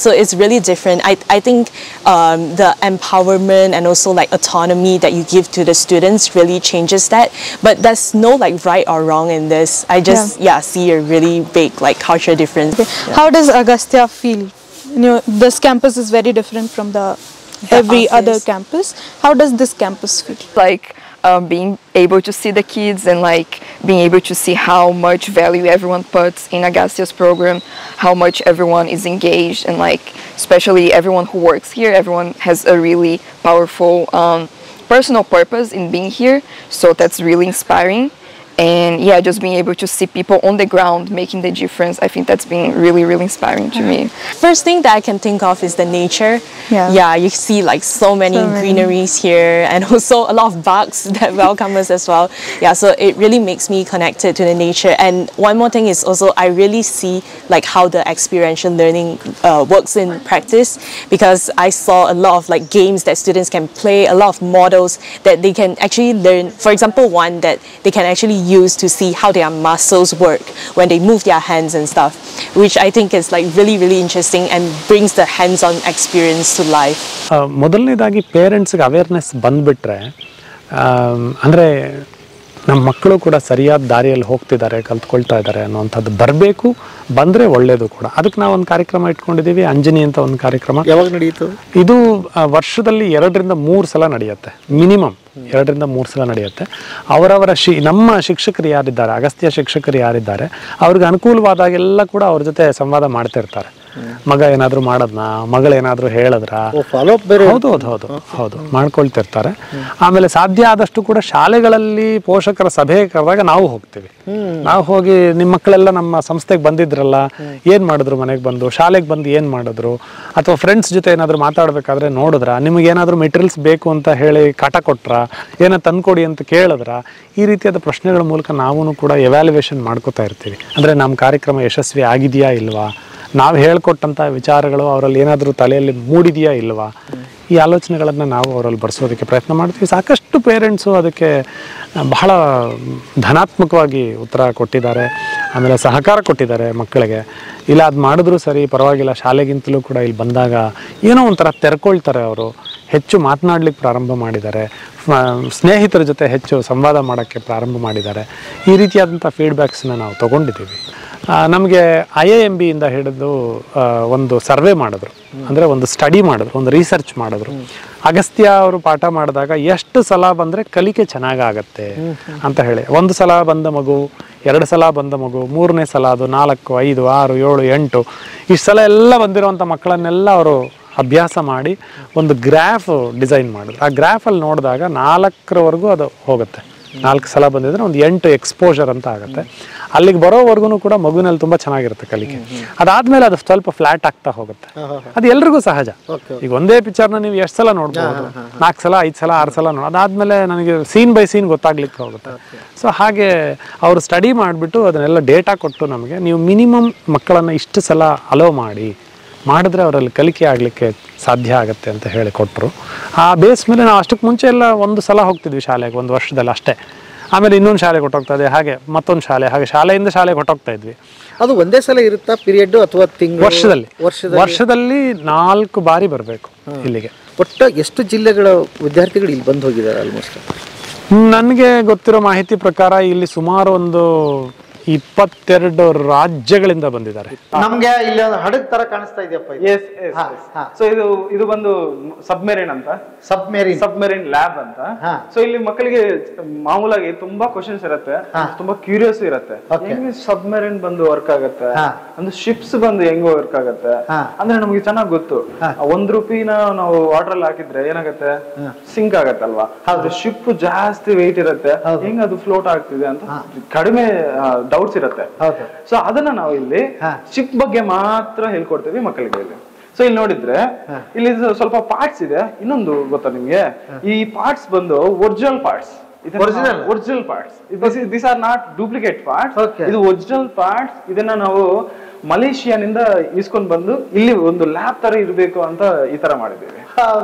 So it's really different. I think the empowerment and also autonomy that you give to the students really changes that. But there's no right or wrong in this. I just see a really big cultural difference. How does Agastya feel? This campus is very different from every other campus. How does this campus feel? Being able to see the kids and being able to see how much value everyone puts in Agastya's program, how much everyone is engaged, and especially everyone who works here, everyone has a really powerful personal purpose in being here, so that's really inspiring. And just being able to see people on the ground making the difference, I think that's been really inspiring to me. First thing that I can think of is the nature. You see so many greeneries here, and also a lot of bugs that welcome us as well. So it really makes me connected to the nature. And one more thing is also I really see how the experiential learning works in practice, because I saw a lot of games that students can play, a lot of models that they can actually learn. For example, one that they can actually use to see how their muscles work when they move their hands and stuff, which I think is really interesting and brings the hands-on experience to life. ಮೊದಲನೇದಾಗಿ ಪೇರೆಂಟ್ಸ್ಗೆ awareness ಬಂದುಬಿಟ್ರೆ, ಅಂದರೆ ನಮ್ಮ ಮಕ್ಕಳು ಕೂಡ ಸರಿಯಾದ ದಾರಿಯಲ್ಲಿ ಹೋಗ್ತಿದ್ದಾರೆ, ಕಲ್ತ್ಕೊಳ್ತಾ ಇದ್ದಾರೆ ಅನ್ನೋವಂಥದ್ದು ಬರಬೇಕು. ಬಂದರೆ ಒಳ್ಳೆಯದು ಕೂಡ. ಅದಕ್ಕೆ ನಾವು ಒಂದು ಕಾರ್ಯಕ್ರಮ ಇಟ್ಕೊಂಡಿದ್ದೀವಿ, ಅಂಜನಿ ಅಂತ ಒಂದು ಕಾರ್ಯಕ್ರಮ. ಯಾವಾಗ ನಡೆಯಿತು ಇದು? ವರ್ಷದಲ್ಲಿ 2 ರಿಂದ 3 ಸಲ ನಡೆಯುತ್ತೆ, ಮಿನಿಮಮ್ 2 ರಿಂದ 3 ಸಲ ನಡೆಯುತ್ತೆ. ಅವರವರ ನಮ್ಮ ಶಿಕ್ಷಕರು ಯಾರಿದ್ದಾರೆ, ಅಗಸ್ತ್ಯ ಶಿಕ್ಷಕರು ಯಾರಿದ್ದಾರೆ, ಅವ್ರಿಗೆ ಅನುಕೂಲವಾದಾಗೆಲ್ಲ ಕೂಡ ಅವ್ರ ಜೊತೆ ಸಂವಾದ ಮಾಡ್ತಿರ್ತಾರೆ. ಮಗ ಏನಾದರೂ ಮಾಡದ್ನ, ಮಗಳೇನಾದರೂ ಹೇಳಿದ್ರ, ಹೌದು ಮಾಡ್ಕೊಳ್ತಿರ್ತಾರೆ. ಆಮೇಲೆ ಸಾಧ್ಯ ಆದಷ್ಟು ಕೂಡ ಶಾಲೆಗಳಲ್ಲಿ ಪೋಷಕರ ಸಭೆ ಕರೆದಾಗ ನಾವು ಹೋಗ್ತೀವಿ. ನಾವು ಹೋಗಿ ನಿಮ್ಮ ಮಕ್ಕಳೆಲ್ಲ ನಮ್ಮ ಸಂಸ್ಥೆಗೆ ಬಂದಿದ್ರಲ್ಲ, ಏನ್ ಮಾಡಿದ್ರು, ಮನೆಗೆ ಬಂದು ಶಾಲೆಗೆ ಬಂದು ಏನ್ ಮಾಡಿದ್ರು, ಅಥವಾ ಫ್ರೆಂಡ್ಸ್ ಜೊತೆ ಏನಾದ್ರು ಮಾತಾಡ್ಬೇಕಾದ್ರೆ ನೋಡಿದ್ರ, ನಿಮಗೆ ಏನಾದ್ರು ಮೆಟೀರಿಯಲ್ಸ್ ಬೇಕು ಅಂತ ಹೇಳಿ ಕಾಟ ಕೊಟ್ರ, ಏನೋ ತಂದ್ಕೊಡಿ ಅಂತ ಕೇಳಿದ್ರ, ಈ ರೀತಿಯಾದ ಪ್ರಶ್ನೆಗಳ ಮೂಲಕ ನಾವು ಕೂಡ ಎವ್ಯಾಲ್ಯುಯೇಷನ್ ಮಾಡ್ಕೋತಾ ಇರ್ತೀವಿ. ಅಂದ್ರೆ ನಮ್ಮ ಕಾರ್ಯಕ್ರಮ ಯಶಸ್ವಿ ಆಗಿದೆಯಾ ಇಲ್ವಾ, ನಾವು ಹೇಳ್ಕೊಟ್ಟಂಥ ವಿಚಾರಗಳು ಅವರಲ್ಲಿ ಏನಾದರೂ ತಲೆಯಲ್ಲಿ ಮೂಡಿದೆಯಾ ಇಲ್ವಾ, ಈ ಆಲೋಚನೆಗಳನ್ನು ನಾವು ಅವರಲ್ಲಿ ಬರೆಸೋದಕ್ಕೆ ಪ್ರಯತ್ನ ಮಾಡ್ತೀವಿ. ಸಾಕಷ್ಟು ಪೇರೆಂಟ್ಸು ಅದಕ್ಕೆ ಬಹಳ ಧನಾತ್ಮಕವಾಗಿ ಉತ್ತರ ಕೊಟ್ಟಿದ್ದಾರೆ, ಆಮೇಲೆ ಸಹಕಾರ ಕೊಟ್ಟಿದ್ದಾರೆ ಮಕ್ಕಳಿಗೆ. ಇಲ್ಲ ಅದು ಮಾಡಿದ್ರೂ ಸರಿ ಪರವಾಗಿಲ್ಲ, ಶಾಲೆಗಿಂತಲೂ ಕೂಡ ಇಲ್ಲಿ ಬಂದಾಗ ಏನೋ ಒಂಥರ ತೆರ್ಕೊಳ್ತಾರೆ, ಅವರು ಹೆಚ್ಚು ಮಾತನಾಡ್ಲಿಕ್ಕೆ ಪ್ರಾರಂಭ ಮಾಡಿದ್ದಾರೆ, ಸ್ನೇಹಿತರ ಜೊತೆ ಹೆಚ್ಚು ಸಂವಾದ ಮಾಡೋಕ್ಕೆ ಪ್ರಾರಂಭ ಮಾಡಿದ್ದಾರೆ. ಈ ರೀತಿಯಾದಂಥ ಫೀಡ್ಬ್ಯಾಕ್ಸನ್ನ ನಾವು ತೊಗೊಂಡಿದ್ದೀವಿ. ನಮಗೆ IIMB ಇಂದ ಹಿಡಿದು ಒಂದು ಸರ್ವೆ ಮಾಡಿದ್ರು, ಅಂದರೆ ಒಂದು ಸ್ಟಡಿ ಮಾಡಿದ್ರು, ಒಂದು ರಿಸರ್ಚ್ ಮಾಡಿದ್ರು. ಅಗಸ್ತ್ಯ ಅವರು ಪಾಠ ಮಾಡಿದಾಗ ಎಷ್ಟು ಸಲ ಬಂದರೆ ಕಲಿಕೆ ಚೆನ್ನಾಗಾಗತ್ತೆ ಅಂತ ಹೇಳಿ. 1 ಸಲ ಬಂದ ಮಗು, 2 ಸಲ ಬಂದ ಮಗು, 3ನೇ ಸಲ ಅದು 4, 5, 6, 7, 8 ಇಷ್ಟು ಸಲ ಎಲ್ಲ ಬಂದಿರುವಂಥ ಮಕ್ಕಳನ್ನೆಲ್ಲ ಅವರು ಅಭ್ಯಾಸ ಮಾಡಿ ಒಂದು ಗ್ರಾಫ್ ಡಿಸೈನ್ ಮಾಡಿದ್ರು. ಆ ಗ್ರಾಫಲ್ಲಿ ನೋಡಿದಾಗ 4ರವರೆಗೂ ಅದು ಹೋಗುತ್ತೆ. 4 ಸಲ ಬಂದಿದ್ರೆ ಒಂದು 8 ಎಕ್ಸ್ಪೋಜರ್ ಅಂತ ಆಗುತ್ತೆ. ಅಲ್ಲಿಗೆ ಬರೋವರೆಗೂ ಕೂಡ ಮಗುವಿನಲ್ಲಿ ತುಂಬ ಚೆನ್ನಾಗಿರುತ್ತೆ ಕಲಿಕೆ. ಅದಾದ್ಮೇಲೆ ಅದು ಸ್ವಲ್ಪ ಫ್ಲಾಟ್ ಆಗ್ತಾ ಹೋಗುತ್ತೆ. ಅದು ಎಲ್ರಿಗೂ ಸಹಜ. ಈಗ ಒಂದೇ ಪಿಕ್ಚರ್ನ ನೀವು ಎಷ್ಟು ಸಲ ನೋಡ್ಬೋದು, 4 ಸಲ 5 ಸಲ 6 ಸಲ ನೋಡಿ, ಅದಾದ್ಮೇಲೆ ನನಗೆ ಸೀನ್ ಬೈ ಸೀನ್ ಗೊತ್ತಾಗ್ಲಿಕ್ಕೆ ಹೋಗುತ್ತೆ. ಸೊ ಹಾಗೆ ಅವರು ಸ್ಟಡಿ ಮಾಡಿಬಿಟ್ಟು ಅದನ್ನೆಲ್ಲ ಡೇಟಾ ಕೊಟ್ಟು ನಮಗೆ ನೀವು ಮಿನಿಮಮ್ ಮಕ್ಕಳನ್ನು ಇಷ್ಟು ಸಲ ಅಲೋ ಮಾಡಿದ್ರೆ ಅವರಲ್ಲಿ ಕಲಿಕೆ ಆಗಲಿಕ್ಕೆ ಸಾಧ್ಯ ಆಗುತ್ತೆ ಅಂತ ಹೇಳಿ ಕೊಟ್ಟರು. ಆ ಬೇಸ್ ಮೇಲೆ ನಾವು ಅಷ್ಟಕ್ಕೆ ಮುಂಚೆ ಎಲ್ಲ 1 ಸಲ ಹೋಗ್ತಿದ್ವಿ ಶಾಲೆಗೆ, 1 ವರ್ಷದಲ್ಲಿ ಅಷ್ಟೇ. ಆಮೇಲೆ ಇನ್ನೊಂದು ಶಾಲೆಗೆ ಹೊಟ್ಟೋಗ್ತಾ ಇದೆ, ಹಾಗೆ ಮತ್ತೊಂದು ಶಾಲೆ, ಹಾಗೆ ಶಾಲೆಯಿಂದ ಶಾಲೆಗೆ ಹೊಟ್ಟೋಗ್ತಾ ಇದ್ವಿ. ಅದು ಒಂದೇ ಸಲ ಇರುತ್ತಾ ಪೀರಿಯಡ್ ಅಥವಾ ತಿಂಗಳು? ವರ್ಷದಲ್ಲಿ 4 ಬಾರಿ ಬರಬೇಕು ಇಲ್ಲಿಗೆ. ಒಟ್ಟು ಎಷ್ಟು ಜಿಲ್ಲೆಗಳ ವಿದ್ಯಾರ್ಥಿಗಳು ಇಲ್ಲಿ ಬಂದು ಹೋಗಿದ್ದಾರೆ? ಆಲ್ಮೋಸ್ಟ್ ನನಗೆ ಗೊತ್ತಿರೋ ಮಾಹಿತಿ ಪ್ರಕಾರ ಇಲ್ಲಿ ಸುಮಾರು ಒಂದು 22 ರಾಜ್ಯಗಳಿಂದ ಬಂದಿದ್ದಾರೆ. ನಮ್ಗೆ ಇಲ್ಲಿ ಒಂದು ಹಡಗ್ ತರ ಕಾಣಿಸ್ತಾ ಇದೆಯಪ್ಪ. ಸೊ ಇದು ಬಂದು ಸಬ್ಮೆರಿನ್ ಅಂತ, ಸಬ್ಮೆರಿನ್ ಲ್ಯಾಬ್ ಅಂತ. ಸೊ ಇಲ್ಲಿ ಮಕ್ಕಳಿಗೆ ಮಾಮೂಲಾಗಿ ತುಂಬಾ ಕ್ವಶನ್ಸ್ ಇರುತ್ತೆ, ತುಂಬಾ ಕ್ಯೂರಿಯಸ್ ಇರುತ್ತೆ. ಹೆಂಗ್ ಸಬ್ಮೆರಿನ್ ಬಂದು ವರ್ಕ್ ಆಗುತ್ತೆ, ಅಂದ್ರೆ ಶಿಪ್ಸ್ ಬಂದು ಹೆಂಗ್ ವರ್ಕ್ ಆಗುತ್ತೆ ಅಂದ್ರೆ ನಮ್ಗೆ ಚೆನ್ನಾಗಿ ಗೊತ್ತು. 1 ರೂಪಾಯಿನ ನಾವು ವಾಟರ್ ಅಲ್ಲಿ ಹಾಕಿದ್ರೆ ಏನಾಗುತ್ತೆ, ಸಿಂಕ್ ಆಗತ್ತಲ್ವಾ. ಆದ್ರೆ ಶಿಪ್ ಜಾಸ್ತಿ ವೆಯ್ಟ್ ಇರುತ್ತೆ, ಹೆಂಗ್ ಅದು ಫ್ಲೋಟ್ ಆಗ್ತಿದೆ ಅಂತ ಕಡಿಮೆ ಡೌಟ್ಸ್ ಇರುತ್ತೆ. ಸೊ ಅದನ್ನ ನಾವು ಇಲ್ಲಿ ಶಿಪ್ ಬಗ್ಗೆ ಮಾತ್ರ ಹೇಳ್ಕೊಡ್ತೀವಿ ಮಕ್ಕಳಿಗೆ ಇಲ್ಲಿ. ಸೊ ಇಲ್ಲಿ ನೋಡಿದ್ರೆ ಇಲ್ಲಿ ಸ್ವಲ್ಪ ಪಾರ್ಟ್ಸ್ ಇದೆ. ಇನ್ನೊಂದು ಗೊತ್ತಾ ನಿಮ್ಗೆ, ಈ ಪಾರ್ಟ್ಸ್ ಬಂದು original parts. Original parts, this are not duplicate parts. ಇದು ಒರಿಜಿನಲ್ ಪಾರ್ಟ್ಸ್. ಇದನ್ನ ನಾವು ಮಲೇಷಿಯಾನಿಂದ ಇಸ್ಕೊಂಡ್ ಬಂದು ಇಲ್ಲಿ ಒಂದು ಲ್ಯಾಬ್ ತರ ಇರಬೇಕು ಅಂತ ಈ ತರ ಮಾಡಿದ್ದೀವಿ.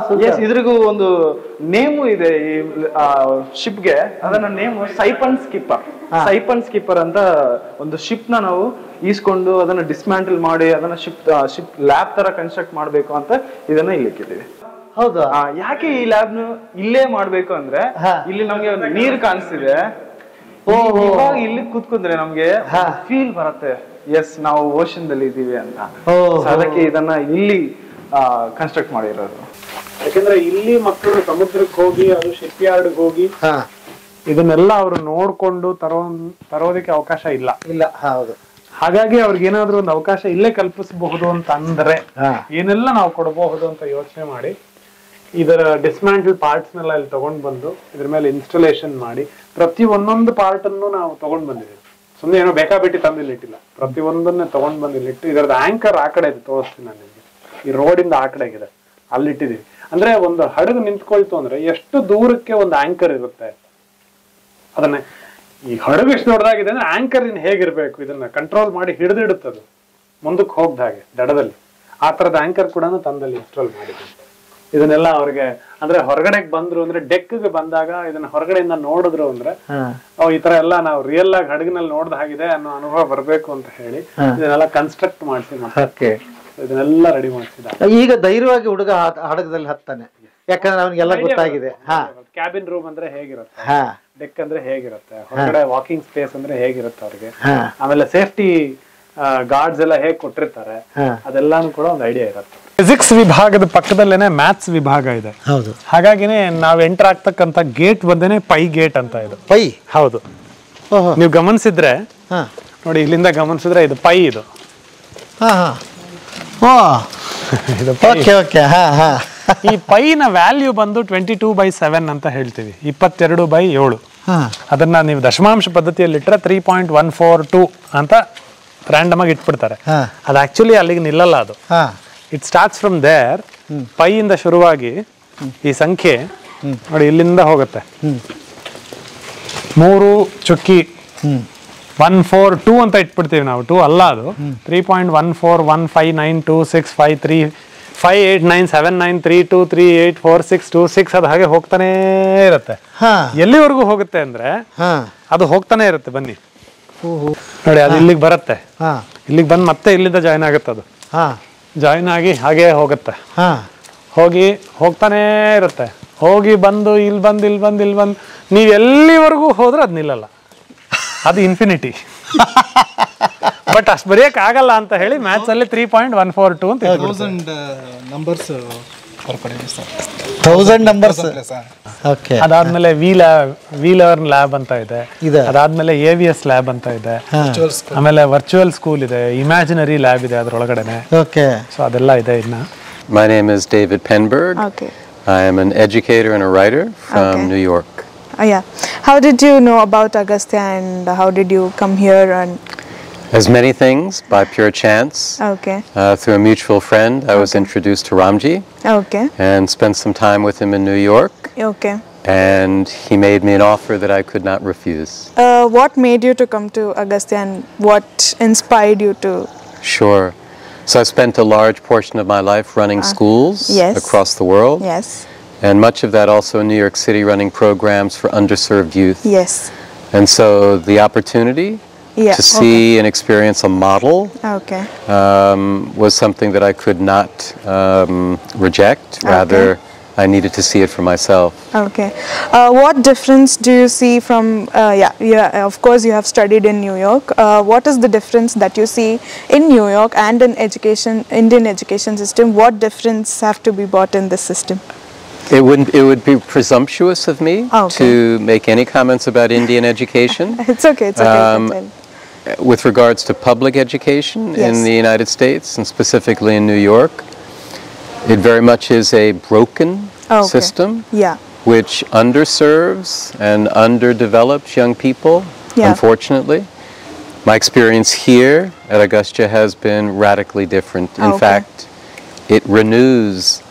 ಇದ್ರಿಗೂ ಒಂದು ನೇಮು ಇದೆ ಈ ಶಿಪ್ಗೆ. ಅದನ್ನ ನೇಮು ಸೈಪನ್ ಸ್ಕಿಪ್ಪರ್ ಅಂತ. ಒಂದು ಶಿಪ್ ನ ನಾವು ಈಸ್ಕೊಂಡು ಅದನ್ನ ಡಿಸ್ಮ್ಯಾಂಟಲ್ ಮಾಡಿ ಅದನ್ನ ಶಿಪ್ ಲ್ಯಾಬ್ ತರ ಕನ್ಸ್ಟ್ರಕ್ಟ್ ಮಾಡ್ಬೇಕು ಅಂತ ಇದನ್ನ ಇಲ್ಲಿ ಇಟ್ಟಿದ್ದೀವಿ. ಹೌದಾ? ಯಾಕೆ ಈ ಲ್ಯಾಬ್ ಇಲ್ಲೇ ಮಾಡ್ಬೇಕು ಅಂದ್ರೆ ಇಲ್ಲಿ ನಮ್ಗೆ ನೀರ್ ಕಾಣಿಸ್ತಿದೆ. ಇವಾಗ ಇಲ್ಲಿ ಕೂತ್ಕೊಂಡ್ರೆ ನಮ್ಗೆ ಫೀಲ್ ಬರುತ್ತೆ, ಎಸ್ ನಾವು ಓಷನ್ ದಲ್ಲಿ ಇದೀವಿ ಅಂತ. ಅದಕ್ಕೆ ಇದನ್ನ ಇಲ್ಲಿ ಕನ್ಸ್ಟ್ರಕ್ಟ್ ಮಾಡಿರೋದು. ಯಾಕಂದ್ರೆ ಇಲ್ಲಿ ಮಕ್ಕಳು ಸಮುದ್ರಕ್ಕೆ ಹೋಗಿ ಅದು ಶಿಪ್ ಯಾರ್ಡ್ ಹೋಗಿ ಇದನ್ನೆಲ್ಲ ಅವರು ನೋಡ್ಕೊಂಡು ತರೋದಕ್ಕೆ ಅವಕಾಶ ಇಲ್ಲ. ಹೌದು. ಹಾಗಾಗಿ ಅವ್ರಿಗೆ ಏನಾದ್ರೂ ಒಂದು ಅವಕಾಶ ಇಲ್ಲೇ ಕಲ್ಪಿಸಬಹುದು ಅಂತ ಅಂದ್ರೆ ಏನೆಲ್ಲ ನಾವು ಕೊಡಬಹುದು ಅಂತ ಯೋಚನೆ ಮಾಡಿ ಇದರ ಡಿಸ್ಮ್ಯಾಂಟಲ್ ಪಾರ್ಟ್ಸ್ ನೆಲ್ಲ ಇಲ್ಲಿ ತಗೊಂಡ್ ಬಂದು ಇದ್ರ ಮೇಲೆ ಇನ್ಸ್ಟಾಲೇಷನ್ ಮಾಡಿ ಪ್ರತಿ ಒಂದೊಂದು ಪಾರ್ಟ್ ಅನ್ನು ನಾವು ತಗೊಂಡ್ ಬಂದಿದ್ದೀವಿ. ಸುಮ್ಮನೆ ಏನೋ ಬೇಕಾಬಿಟ್ಟಿ ತಂದಿಲ್ಲಿ ಇಟ್ಟಿಲ್ಲ, ಪ್ರತಿ ಒಂದನ್ನೇ ತಗೊಂಡ್ ಬಂದಿಲ್ಲಿ ಇಟ್ಟು ಇದರದ ಆಂಕರ್ ಆ ಕಡೆ ಇದೆ, ತೋರಿಸ್ತೀನಿ ನಾನು ನಿಮ್ಗೆ. ಈ ರೋಡಿಂದ ಆ ಕಡೆಗಿದೆ, ಅಲ್ಲಿ ಇಟ್ಟಿದೀವಿ. ಅಂದ್ರೆ ಒಂದು ಹಡಗು ನಿಂತ್ಕೊಳ್ತು ಅಂದ್ರೆ ಎಷ್ಟು ದೂರಕ್ಕೆ ಒಂದು ಆಂಕರ್ ಇರುತ್ತೆ. ಅದನ್ನ ಈ ಹಡಗು ಎಷ್ಟು ದೊಡ್ಡದಾಗಿದೆ ಅಂದ್ರೆ ಆಂಕರ್ ಇನ್ ಹೇಗಿರ್ಬೇಕು, ಇದನ್ನ ಕಂಟ್ರೋಲ್ ಮಾಡಿ ಹಿಡಿದಿಡುತ್ತದು ಮುಂದಕ್ಕೆ ಹೋಗ್ದ ಹಾಗೆ ದಡದಲ್ಲಿ. ಆ ತರದ ಆಂಕರ್ ಕೂಡ ತಂದಲ್ಲಿ ಇನ್ಸ್ಟಾಲ್ ಮಾಡಿದ್ದೀವಿ. ಇದನ್ನೆಲ್ಲ ಅವ್ರಿಗೆ ಅಂದ್ರೆ ಹೊರಗಡೆಗೆ ಬಂದ್ರು ಅಂದ್ರೆ ಡೆಕ್ಗೆ ಬಂದಾಗ ಇದನ್ನ ಹೊರಗಡೆಯಿಂದ ನೋಡಿದ್ರು ಅಂದ್ರೆ ಈ ತರ ಎಲ್ಲ ನಾವು ರಿಯಲ್ ಆಗಿ ಹಡಗಿನಲ್ಲಿ ನೋಡ್ದ ಹಾಗಿದೆ ಅನ್ನೋ ಅನುಭವ ಬರ್ಬೇಕು ಅಂತ ಹೇಳಿ ಇದನ್ನೆಲ್ಲ ಕನ್ಸ್ಟ್ರಕ್ಟ್ ಮಾಡಿಸಿ ಇದನ್ನೆಲ್ಲ ರೆಡಿ ಮಾಡಿಸಿದ. ಈಗ ಧೈರ್ಯವಾಗಿ ಹುಡುಗ ಹಡಗದಲ್ಲಿ ಹತ್ತಾನೆ, ಯಾಕಂದ್ರೆ ಅವನಿಗೆಲ್ಲ ಗೊತ್ತಾಗಿದೆ. ಕ್ಯಾಬಿನ್ ರೂಮ್ ಅಂದ್ರೆ ಹೇಗಿರುತ್ತೆ, ಡೆಕ್ ಅಂದ್ರೆ ಹೇಗಿರುತ್ತೆ, ಹೊರಗಡೆ ವಾಕಿಂಗ್ ಸ್ಪೇಸ್ ಅಂದ್ರೆ ಹೇಗಿರುತ್ತೆ ಅವ್ರಿಗೆ, ಆಮೇಲೆ ಸೇಫ್ಟಿ ಗಾರ್ಡ್ಸ್ ಎಲ್ಲ ಹೇಗ್ ಕೊಟ್ಟಿರ್ತಾರೆ ಅದೆಲ್ಲಾನು ಕೂಡ ಒಂದು ಐಡಿಯಾ ಇರುತ್ತೆ. ಫಿಸಿಕ್ಸ್ ವಿಭಾಗದ ಪಕ್ಕದಲ್ಲೇನೆ ಮ್ಯಾಥ್ಸ್ ವಿಭಾಗ ಇದೆ. ಹೌದು. ಹಾಗಾಗಿನೇ ನಾವ್ ಎಂಟರ್ ಆಗ್ತಕ್ಕಂತ ಗೇಟ್ ಬಂದೇನೆ ಪೈ ಗೇಟ್ ಅಂತ ಇದು. ಪೈ? ಹೌದು. ನೀವು ಗಮನಿಸಿದ್ರೆ ನೋಡಿ, ಇಲ್ಲಿಂದ ಗಮನಿಸಿದ್ರೆ ಇದು ಪೈ. ಇದು ಈ ಪೈನ ವ್ಯಾಲ್ಯೂ ಬಂದು 22/7 ಅಂತ ಹೇಳ್ತೀವಿ, 22/7. ಅದನ್ನ ನೀವು ದಶಮಾಂಶ ಪದ್ಧತಿಯಲ್ಲಿ ಇಟ್ಟರೆ 3.142 ಅಂತ ರ್ಯಾಂಡಮ್ ಆಗಿ ಇಟ್ಬಿಡ್ತಾರೆ. ಅದು ಆಕ್ಚುಲಿ ಅಲ್ಲಿಗೆ ನಿಲ್ಲಲ್ಲ. ಅದು ಇಟ್ ಸ್ಟಾರ್ಟ್ಸ್ ಫ್ರಮ್ ದೇರ್. ಪೈ ಇಂದ ಶುರುವಾಗಿ ಈ ಸಂಖ್ಯೆ ನೋಡಿ ಇಲ್ಲಿಂದ ಹೋಗುತ್ತೆ 3 ಚುಕ್ಕಿ 142 ಅಂತ ಇಟ್ಬಿಡ್ತೀವಿ ನಾವು. 2 ಅಲ್ಲ, ಅದು 3.14159265397932384626 ಅದು ಹಾಗೆ ಹೋಗ್ತಾನೇ ಇರುತ್ತೆ. ಎಲ್ಲಿವರೆಗೂ ಹೋಗುತ್ತೆ ಅಂದ್ರೆ ಅದು ಹೋಗ್ತಾನೆ ಇರುತ್ತೆ. ಬನ್ನಿ ನೋಡಿ, ಅದು ಇಲ್ಲಿಗೆ ಬರುತ್ತೆ. ಇಲ್ಲಿಗೆ ಬಂದು ಮತ್ತೆ ಇಲ್ಲಿಂದ ಜಾಯ್ನ್ ಆಗುತ್ತೆ. ಅದು ಜಾಯ್ನ್ ಆಗಿ ಹಾಗೆ ಹೋಗುತ್ತೆ, ಹೋಗ್ತಾನೇ ಇರುತ್ತೆ. ಹೋಗಿ ಬಂದು ಇಲ್ಲಿ ಬಂದು ನೀವು ಎಲ್ಲಿವರೆಗೂ ಹೋದ್ರೆ ಅದು ನಿಲ್ಲಲ್ಲ. ಅದು ಇನ್ಫಿನಿಟಿ. ಬಟ್ ಅಷ್ಟು ಬರೆಯಕ್ಕೆ ಆಗಲ್ಲ ಅಂತ ಹೇಳಿ ಮ್ಯಾಥ್ಸ್ ಅಲ್ಲಿ 3.142 ಅಂತ ನಂಬರ್ಸ್ 1000 ನಂಬರ್ಸ್. ಓಕೆ. ಅದಾದ್ಮೇಲೆ ವಿ ಲರ್ನ್ ಲ್ಯಾಬ್ ಅಂತ ಇದೆ. ಅದಾದ್ಮೇಲೆ AVS ಲ್ಯಾಬ್ ಅಂತ ಇದೆ. ಆಮೇಲೆ ವರ್ಚುವಲ್ ಸ್ಕೂಲ್ ಇದೆ, ಇಮ್ಯಾಜಿನರಿ ಲ್ಯಾಬ್ ಇದೆ ಅದರೊಳಗಡೆನೆ. ಓಕೆ. ಸೊ ಅದೆಲ್ಲ ಇದೆ ಇನ್ನ. My name is David Penberg. Okay. I am an educator and a writer from New York. Yeah. How did you know about Agastya and how did you come here? And As many things, by pure chance. Okay. Through a mutual friend, I was introduced to Ram Ji. Okay. And spent some time with him in New York. Okay. And he made me an offer that I could not refuse. What made you to come to Agastya and what inspired you to? Sure. So I spent a large portion of my life running schools across the world. Yes. And much of that also in New York City, running programs for underserved youth. Yes. And so the opportunity to see and experience a model was something that I could not reject. Rather, I needed to see it for myself. Okay. What difference do you see from, of course you have studied in New York. What is the difference that you see in New York and in education, Indian education system? What difference have to be brought in this system? It would be presumptuous of me to make any comments about Indian education. It's okay. It's okay. With regards to public education in the United States and specifically in New York, it very much is a broken system which underserves and underdevelops young people, unfortunately. My experience here at Agastya has been radically different. In fact, it renews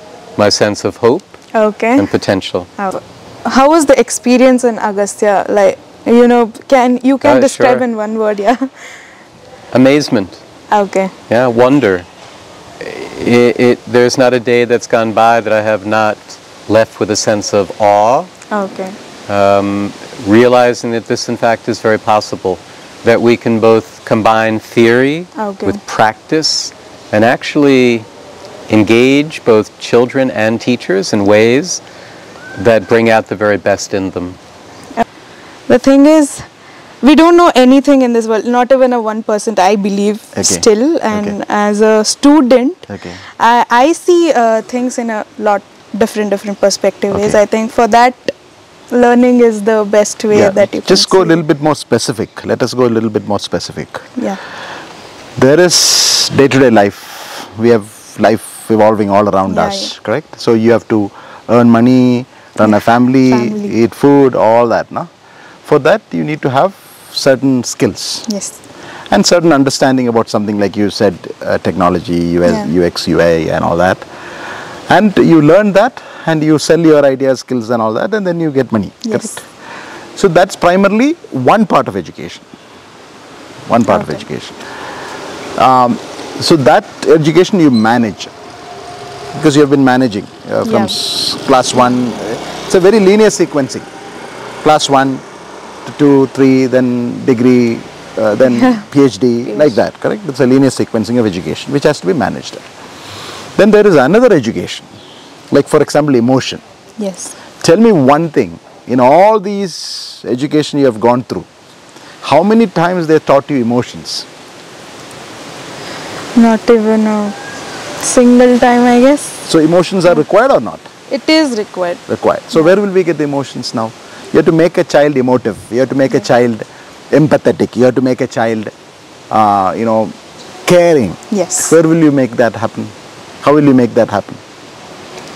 my sense of hope and potential. How was the experience in Agastya? Like, you know, can describe in one word? Amazement. Okay. Yeah, wonder. There's not a day that's gone by that I have not left with a sense of awe. Okay. Realizing that this in fact is very possible, that we can both combine theory with practice and actually engage both children and teachers in ways that bring out the very best in them. The thing is, we don't know anything in this world, not even a 1%, I believe, still. And as a student, I see things in a lot different perspective ways. I think for that, learning is the best way that you can just go a little bit more specific. Let us go a little bit more specific. Yeah. There is day-to-day life. We have life evolving all around us, correct? So you have to earn money, run a family, eat food, all that, no? For that, you need to have certain skills. Yes. And certain understanding about something like you said, technology, UX, UI and all that. And you learn that and you sell your ideas, skills and all that, and then you get money, correct? So that's primarily one part of education. One part of education. So that education you manage, because you have been managing from class 1. It's a very linear sequencing. Class 1 to 2, 3, then degree, then PhD, like that, correct? It's a linear sequencing of education which has to be managed. Then there is another education, like for example emotion. Yes. Tell me one thing, in all these education you have gone through, how many times they taught you emotions? Not even a single time, I guess. So emotions are required or not? It is required. Required. So where will we get the emotions now? You have to make a child emotive. You have to make a child empathetic. You have to make a child, caring. Yes. Where will you make that happen? How will you make that happen?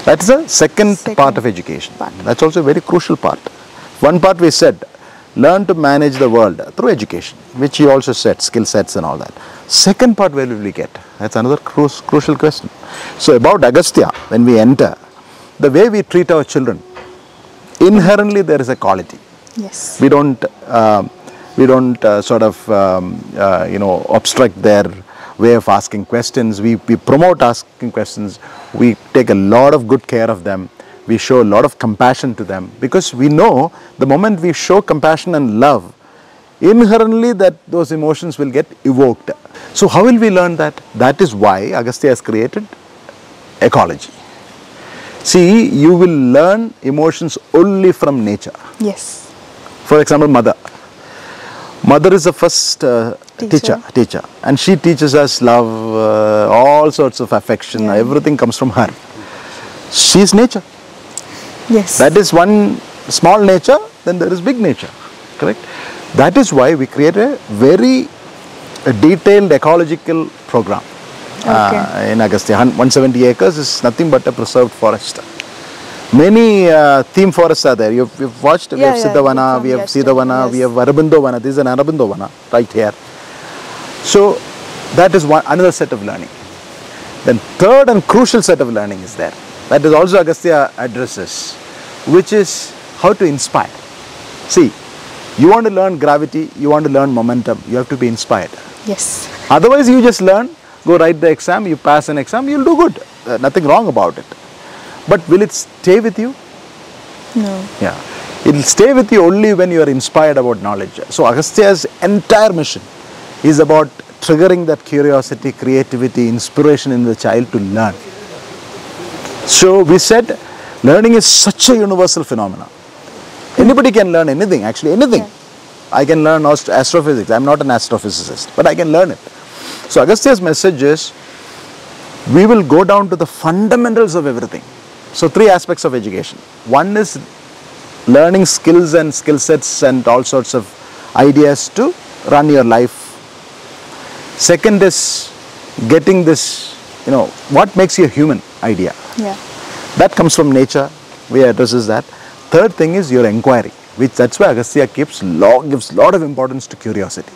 That's the second part of education. That's also a very crucial part. One part we said, learn to manage the world through education, which you also said, skill sets and all that. Second part, where will we get? That's another crucial question. So about Agastya, when we enter, the way we treat our children, inherently there is a quality. Yes. We don't obstruct their way of asking questions. We promote asking questions. We take a lot of good care of them. We show a lot of compassion to them, because we know the moment we show compassion and love, inherently that those emotions will get evoked. So how will we learn that? That is why Agastya has created ecology. See, you will learn emotions only from nature. Yes. For example, mother. Mother is the first teacher, and she teaches us love, all sorts of affection, everything comes from her. She is nature. Yes. That is one small nature, then there is big nature, correct? That is why we create a very detailed ecological program in Agastya. 170 acres is nothing but a preserved forest. Many theme forests are there. You've watched, we have Siddhavana, we have Siddhavana, we have Arabindovana. This is an Arabindovana right here. So that is one another set of learning. Then third and crucial set of learning is there. That is also Agastya addresses, which is how to inspire. See, you want to learn gravity, you want to learn momentum, you have to be inspired. Yes. Otherwise you just learn, go write the exam, you pass an exam, you'll do good. Nothing wrong about it. But will it stay with you? No. Yeah. It will stay with you only when you are inspired about knowledge. So Agastya's entire mission is about triggering that curiosity, creativity, inspiration in the child to learn. So we said learning is such a universal phenomenon. Anybody can learn anything, actually anything. I can learn astrophysics. I am not an astrophysicist, but I can learn it. So Agastya's message is, we will go down to the fundamentals of everything. So three aspects of education. One is learning skills and skill sets and all sorts of ideas to run your life. Second is getting this, what makes you a human idea. Yeah. That comes from nature. We addresses that. Third thing is your inquiry, that's why Agastya gives a lot of importance to curiosity.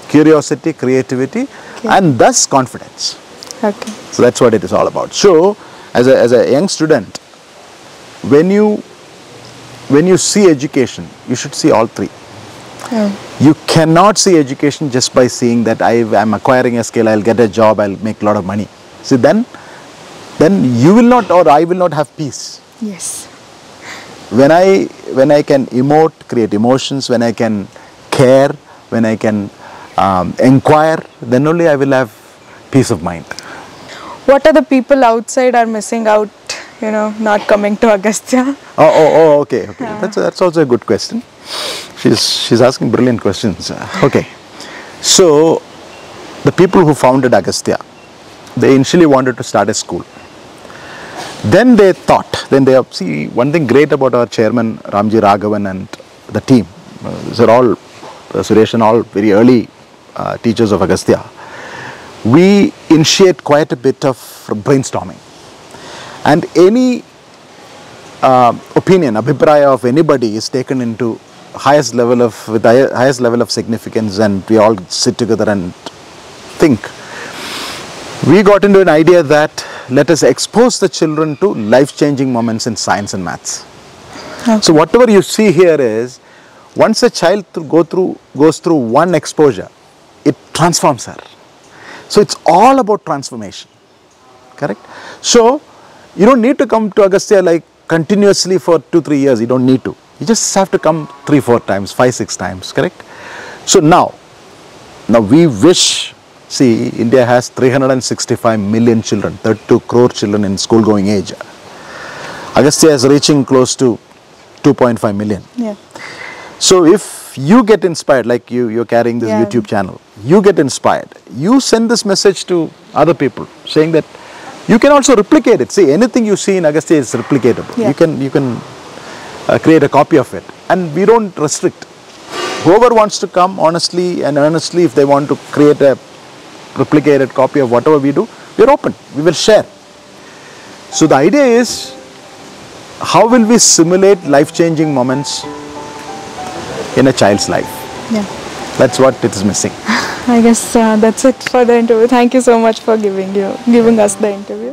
Curiosity, creativity, and thus confidence. Okay. So that's what it is all about. So as a young student, when you see education, you should see all three. You cannot see education just by seeing that I am acquiring a skill, I'll get a job, I'll make a lot of money. See, then you will not, or I will not have peace. Yes. When I can emote, create emotions, when I can care, when I can inquire, then only I will have peace of mind. What are the people outside are missing out, not coming to Agastya? Okay. Yeah. That's also a good question. She's asking brilliant questions. Okay. So the people who founded Agastya, they initially wanted to start a school. Then they see, one thing great about our chairman Ram Ji Raghavan and the team, these are all Suresh and all very early teachers of Agastya. We initiate quite a bit of brainstorming, and any opinion, abhipraya of anybody is taken into with the highest level of significance, and we all sit together and think. We got into an idea that let us expose the children to life-changing moments in science and maths. Okay. So whatever you see here is, once a child goes through one exposure, it transforms her. So it's all about transformation, correct? So you don't need to come to Agastya like continuously for 2-3 years. You don't need to. You just have to come 3-4 times, 5-6 times, correct? So now we wish. See, India has 365 million children, 32 crore children in school-going age. Agastya is reaching close to 2.5 million. Yeah. So if you get inspired, like you're carrying this YouTube channel, you get inspired, you send this message to other people, saying that you can also replicate it. See, anything you see in Agastya is replicatable. Yeah. You can create a copy of it, and we don't restrict. Whoever wants to come honestly and earnestly, if they want to create a replicated copy of whatever we do, we're open, we will share. So the idea is, how will we simulate life-changing moments in a child's life? Yeah. That's what it is missing. I guess that's it for the interview. Thank you so much for giving us the interview.